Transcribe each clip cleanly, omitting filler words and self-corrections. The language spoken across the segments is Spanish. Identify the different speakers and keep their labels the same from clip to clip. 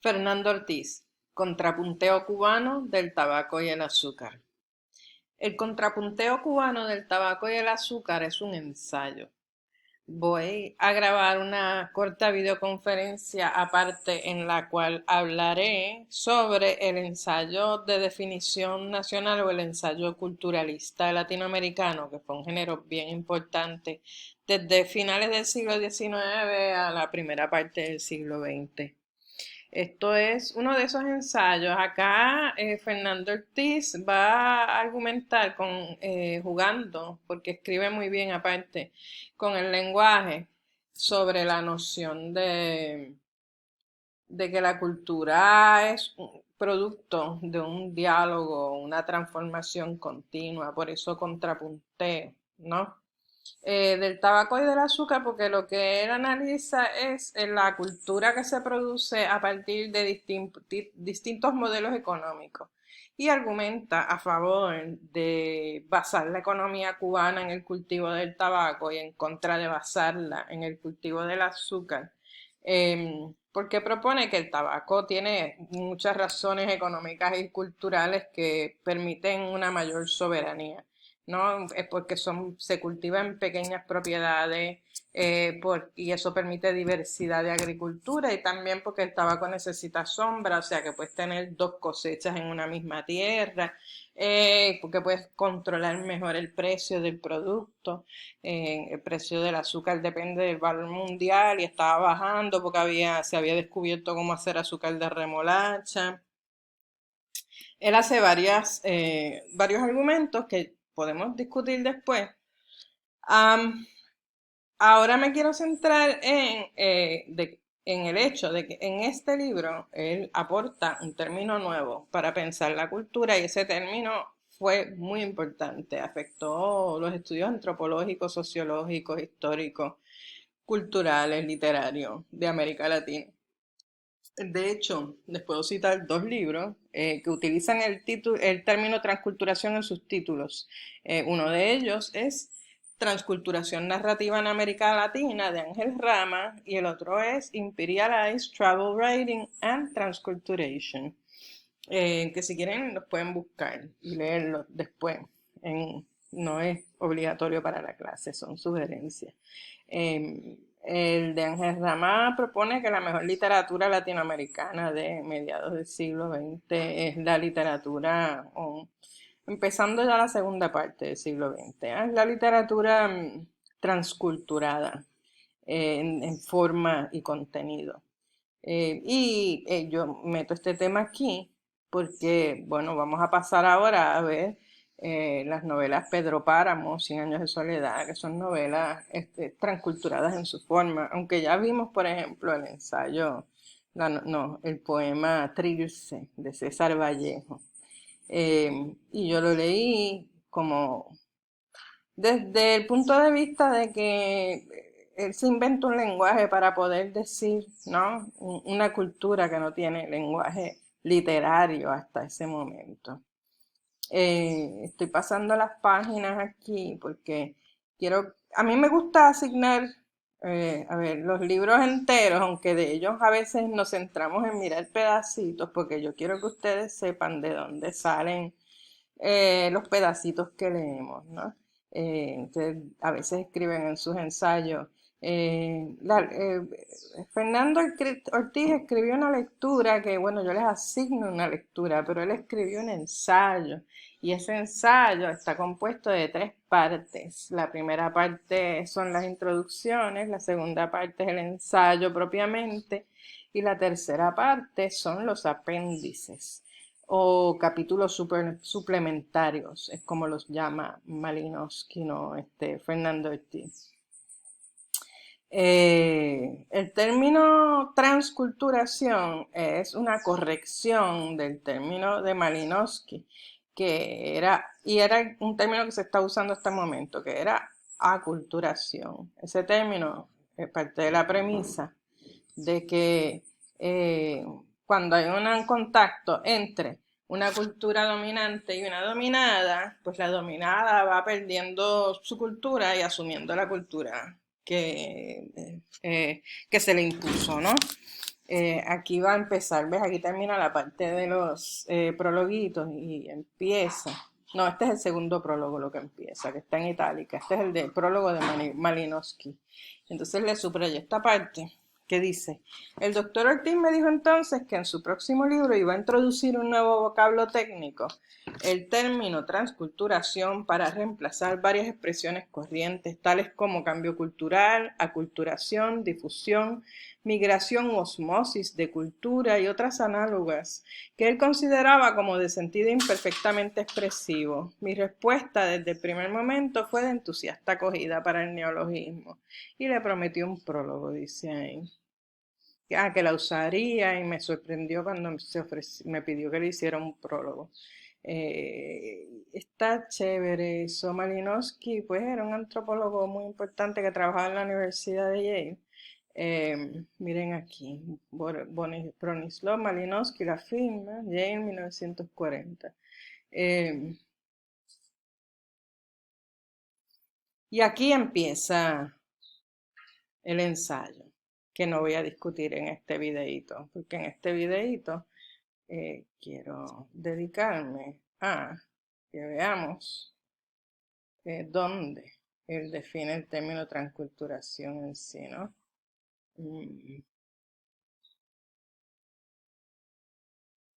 Speaker 1: Fernando Ortiz, Contrapunteo cubano del tabaco y el azúcar. El contrapunteo cubano del tabaco y el azúcar es un ensayo. Voy a grabar una corta videoconferencia aparte en la cual hablaré sobre el ensayo de definición nacional o el ensayo culturalista latinoamericano, que fue un género bien importante desde finales del siglo XIX a la primera parte del siglo XX. Esto es uno de esos ensayos. Acá Fernando Ortiz va a argumentar jugando, porque escribe muy bien aparte, con el lenguaje sobre la noción de que la cultura es un producto de un diálogo, una transformación continua, por eso contrapunteo, ¿no? Del tabaco y del azúcar, porque lo que él analiza es la cultura que se produce a partir de distintos modelos económicos y argumenta a favor de basar la economía cubana en el cultivo del tabaco y en contra de basarla en el cultivo del azúcar, porque propone que el tabaco tiene muchas razones económicas y culturales que permiten una mayor soberanía. ¿No? Es porque se cultiva en pequeñas propiedades y eso permite diversidad de agricultura y también porque el tabaco necesita sombra, o sea que puedes tener dos cosechas en una misma tierra, porque puedes controlar mejor el precio del producto. El precio del azúcar depende del valor mundial y estaba bajando porque se había descubierto cómo hacer azúcar de remolacha. Él hace varios argumentos que podemos discutir después. Am, Ahora me quiero centrar en el hecho de que en este libro él aporta un término nuevo para pensar la cultura y ese término fue muy importante, afectó los estudios antropológicos, sociológicos, históricos, culturales, literarios de América Latina. De hecho, les puedo citar dos libros que utilizan el término transculturación en sus títulos. Uno de ellos es Transculturación Narrativa en América Latina de Ángel Rama y el otro es Imperialized Travel Writing and Transculturation, que si quieren los pueden buscar y leerlos después. No es obligatorio para la clase, son sugerencias. El de Ángel Rama propone que la mejor literatura latinoamericana de mediados del siglo XX es la literatura, empezando ya la segunda parte del siglo XX, es la literatura transculturada en forma y contenido. Yo meto este tema aquí porque, bueno, vamos a pasar ahora a ver las novelas Pedro Páramo, Cien años de soledad, que son novelas transculturadas en su forma, aunque ya vimos, por ejemplo, el ensayo, no, el poema Trilce de César Vallejo. Y yo lo leí como desde el punto de vista de que él se inventa un lenguaje para poder decir, ¿no? Una cultura que no tiene lenguaje literario hasta ese momento. Estoy pasando las páginas aquí porque a mí me gusta asignar, a ver, los libros enteros, aunque de ellos a veces nos centramos en mirar pedacitos, porque yo quiero que ustedes sepan de dónde salen los pedacitos que leemos, ¿no? Entonces, a veces escriben en sus ensayos. Fernando Ortiz escribió una lectura que, bueno, yo les asigno una lectura, pero él escribió un ensayo y ese ensayo está compuesto de tres partes. La primera parte son las introducciones, la segunda parte es el ensayo propiamente y la tercera parte son los apéndices o capítulos suplementarios, es como los llama Malinowski, ¿no? Fernando Ortiz. El término transculturación es una corrección del término de Malinowski, era un término que se está usando hasta el momento, que era aculturación. Ese término es parte de la premisa de que cuando hay un contacto entre una cultura dominante y una dominada, pues la dominada va perdiendo su cultura y asumiendo la cultura que se le impuso, ¿no? Aquí va a empezar, ¿ves? Aquí termina la parte de los prologuitos y empieza. No, este es el segundo prólogo lo que empieza, que está en itálica. Este es el de prólogo de Malinowski. Entonces le subrayo esta parte que dice: el doctor Ortiz me dijo entonces que en su próximo libro iba a introducir un nuevo vocablo técnico, el término transculturación, para reemplazar varias expresiones corrientes, tales como cambio cultural, aculturación, difusión, migración u osmosis de cultura y otras análogas, que él consideraba como de sentido imperfectamente expresivo. Mi respuesta desde el primer momento fue de entusiasta acogida para el neologismo, y le prometí un prólogo, dice ahí. Que la usaría, y me sorprendió cuando me pidió que le hiciera un prólogo. Está chévere. Malinowski, pues era un antropólogo muy importante que trabajaba en la Universidad de Yale. Miren aquí, Bronislaw Malinowski, la firma, Yale 1940. Y aquí empieza el ensayo, que no voy a discutir en este videíto, porque en este videíto quiero dedicarme a que veamos dónde él define el término transculturación en sí, ¿no?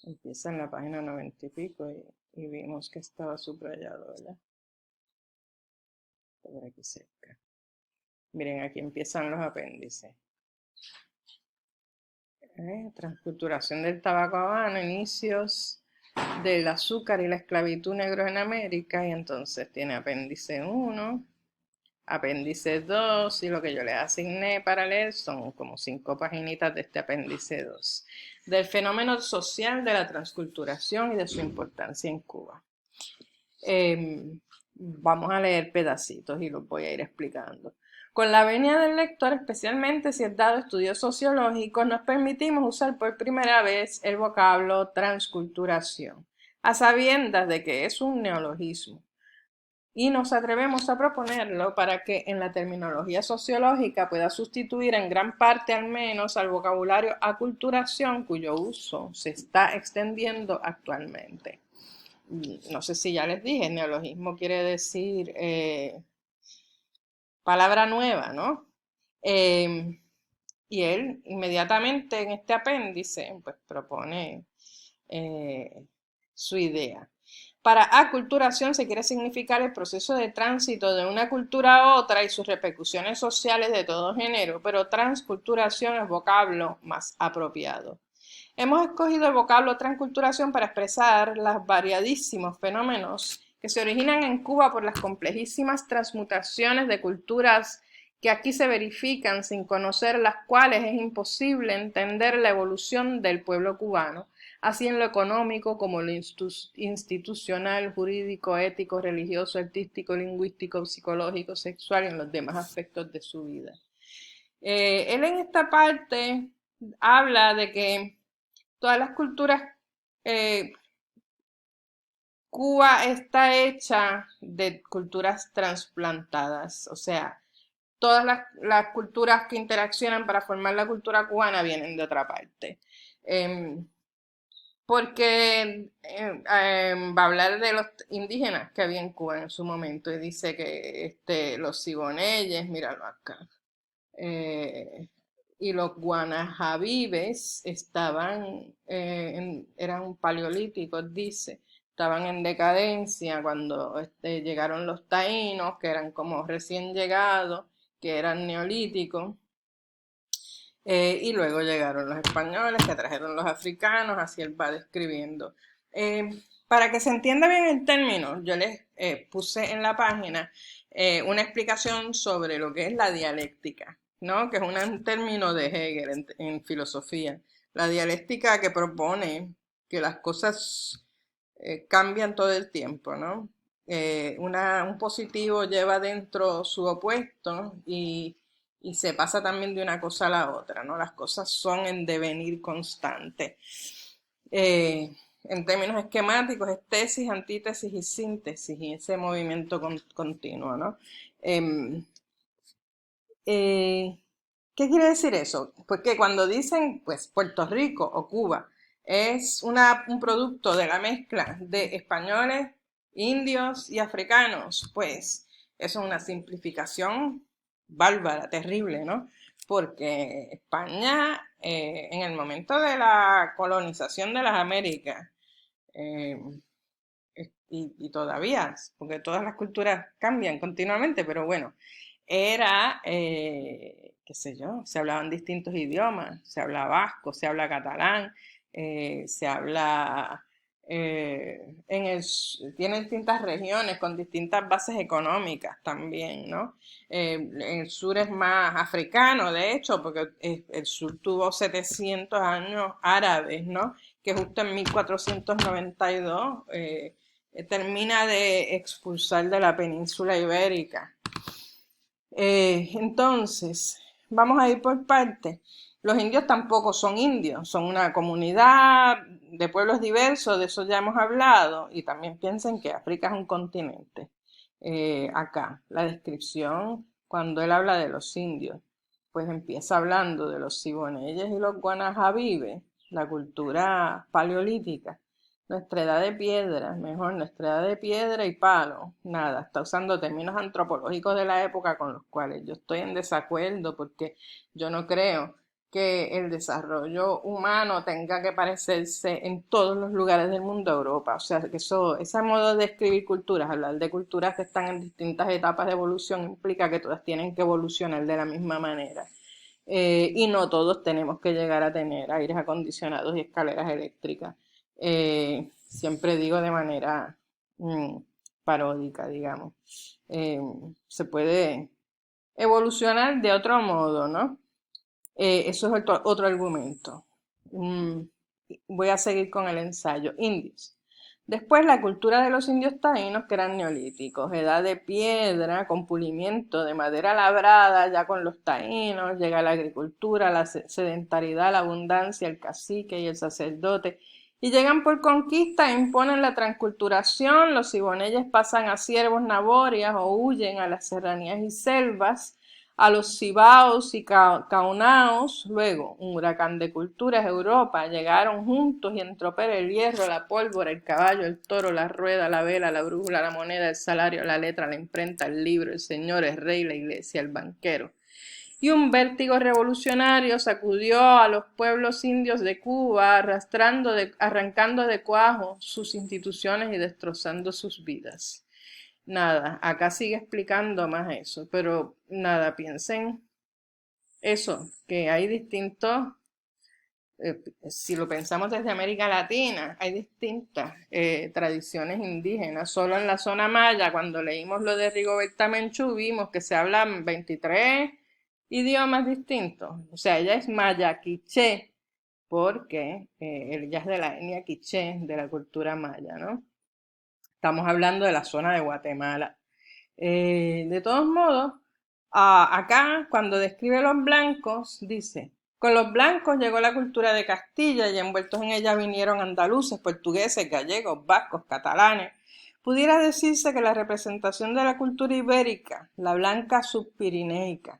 Speaker 1: Empieza en la página 90 y pico y vimos que estaba subrayado, ¿verdad? Por aquí cerca. Miren, aquí empiezan los apéndices. Transculturación del tabaco habano, inicios del azúcar y la esclavitud negros en América, y entonces tiene apéndice 1, apéndice 2, y lo que yo le asigné para leer son como 5 paginitas de este apéndice 2, del fenómeno social de la transculturación y de su importancia en Cuba. Vamos a leer pedacitos y los voy a ir explicando. Con la venia del lector, especialmente si es dado estudios sociológicos, nos permitimos usar por primera vez el vocablo transculturación, a sabiendas de que es un neologismo, y nos atrevemos a proponerlo para que en la terminología sociológica pueda sustituir en gran parte al menos al vocabulario aculturación, cuyo uso se está extendiendo actualmente. No sé si ya les dije, neologismo quiere decir palabra nueva, ¿no? Y él inmediatamente en este apéndice pues propone su idea. Para aculturación se quiere significar el proceso de tránsito de una cultura a otra y sus repercusiones sociales de todo género, pero transculturación es vocablo más apropiado. Hemos escogido el vocablo transculturación para expresar los variadísimos fenómenos que se originan en Cuba por las complejísimas transmutaciones de culturas que aquí se verifican, sin conocer las cuales es imposible entender la evolución del pueblo cubano, así en lo económico como lo institucional, jurídico, ético, religioso, artístico, lingüístico, psicológico, sexual y en los demás aspectos de su vida. Él en esta parte habla de que todas las culturas, Cuba está hecha de culturas transplantadas, o sea, todas las culturas que interaccionan para formar la cultura cubana vienen de otra parte. Porque va a hablar de los indígenas que había en Cuba en su momento y dice que los siboneyes, míralo acá, y los guanajabibes eran paleolíticos, dice, estaban en decadencia cuando llegaron los taínos, que eran como recién llegados, que eran neolíticos, y luego llegaron los españoles, que trajeron los africanos, así él va describiendo. Para que se entienda bien el término, yo les puse en la página una explicación sobre lo que es la dialéctica, ¿no? Que es un término de Hegel en filosofía. La dialéctica que propone que las cosas cambian todo el tiempo, ¿no? Un positivo lleva dentro su opuesto y se pasa también de una cosa a la otra, ¿no? Las cosas son en devenir constante. En términos esquemáticos, es tesis, antítesis y síntesis, y ese movimiento continuo, ¿no? Eh, ¿Qué quiere decir eso? Pues que cuando dicen, pues, Puerto Rico o Cuba es un producto de la mezcla de españoles, indios y africanos, pues eso es una simplificación bárbara, terrible, ¿no? Porque España, en el momento de la colonización de las Américas, eh, y todavía, porque todas las culturas cambian continuamente, pero bueno, era, qué sé yo, se hablaban distintos idiomas, se habla vasco, se habla catalán, se habla, tiene distintas regiones con distintas bases económicas también, ¿no? El sur es más africano, de hecho, porque el sur tuvo 700 años árabes, ¿no? Que justo en 1492 termina de expulsar de la península ibérica. Entonces, vamos a ir por partes. Los indios tampoco son indios, son una comunidad de pueblos diversos, de eso ya hemos hablado, y también piensen que África es un continente. Acá, la descripción, cuando él habla de los indios, pues empieza hablando de los siboneyes y los guanajabibes, la cultura paleolítica. Nuestra edad de piedra, mejor, nuestra edad de piedra y palo, nada, está usando términos antropológicos de la época con los cuales yo estoy en desacuerdo porque yo no creo que el desarrollo humano tenga que parecerse en todos los lugares del mundo a Europa. O sea, que ese modo de escribir culturas, hablar de culturas que están en distintas etapas de evolución, implica que todas tienen que evolucionar de la misma manera. Y no todos tenemos que llegar a tener aires acondicionados y escaleras eléctricas. Siempre digo de manera paródica, digamos. Eh, Se puede evolucionar de otro modo, ¿no? Eso es otro argumento. Mm, Voy a seguir con el ensayo. Indios. Después la cultura de los indios taínos, que eran neolíticos, edad de piedra, con pulimiento de madera labrada, ya con los taínos, llega la agricultura, la sedentariedad, la abundancia, el cacique y el sacerdote, y llegan por conquista e imponen la transculturación, los siboneyes pasan a siervos naborias o huyen a las serranías y selvas, a los cibaos y caunaos, luego un huracán de culturas, Europa, llegaron juntos y en tropel el hierro, la pólvora, el caballo, el toro, la rueda, la vela, la brújula, la moneda, el salario, la letra, la imprenta, el libro, el señor, el rey, la iglesia, el banquero. Y un vértigo revolucionario sacudió a los pueblos indios de Cuba, arrancando de cuajo sus instituciones y destrozando sus vidas. Nada, acá sigue explicando más eso, pero nada, piensen eso, que hay distintos, si lo pensamos desde América Latina, hay distintas tradiciones indígenas. Solo en la zona maya, cuando leímos lo de Rigoberta Menchú, vimos que se hablan 23 idiomas distintos. O sea, ella es maya quiché, porque ella es de la etnia quiché, de la cultura maya, ¿no? Estamos hablando de la zona de Guatemala. De todos modos, acá cuando describe los blancos, dice, con los blancos llegó la cultura de Castilla y envueltos en ella vinieron andaluces, portugueses, gallegos, vascos, catalanes. Pudiera decirse que la representación de la cultura ibérica, la blanca subpirineica,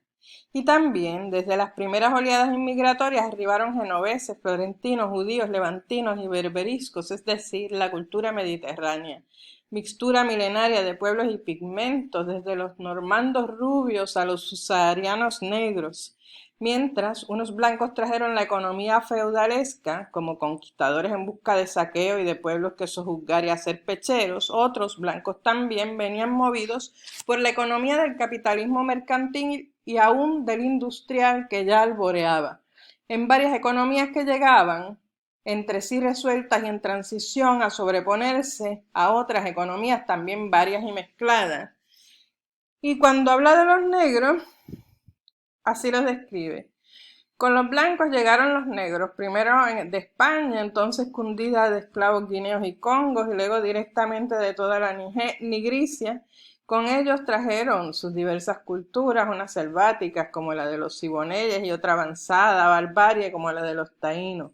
Speaker 1: y también desde las primeras oleadas inmigratorias arribaron genoveses, florentinos, judíos, levantinos y berberiscos, es decir, la cultura mediterránea mixtura milenaria de pueblos y pigmentos, desde los normandos rubios a los subsaharianos negros, mientras unos blancos trajeron la economía feudalesca como conquistadores en busca de saqueo y de pueblos que sojuzgar y hacer pecheros, otros blancos también venían movidos por la economía del capitalismo mercantil y aún del industrial que ya alboreaba. En varias economías que llegaban, entre sí resueltas y en transición a sobreponerse a otras economías también varias y mezcladas. Y cuando habla de los negros, así los describe. Con los blancos llegaron los negros, primero de España, entonces cundida de esclavos guineos y congos, y luego directamente de toda la nigricia. Con ellos trajeron sus diversas culturas, unas selváticas como la de los siboneyes y otra avanzada barbarie como la de los taínos.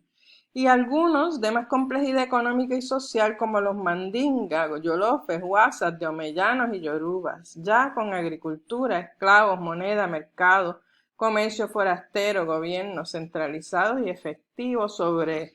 Speaker 1: Y algunos de más complejidad económica y social como los mandinga, yolofes, huasas, de omellanos y yorubas, ya con agricultura, esclavos, moneda, mercado, comercio forastero, gobierno centralizado y efectivo sobre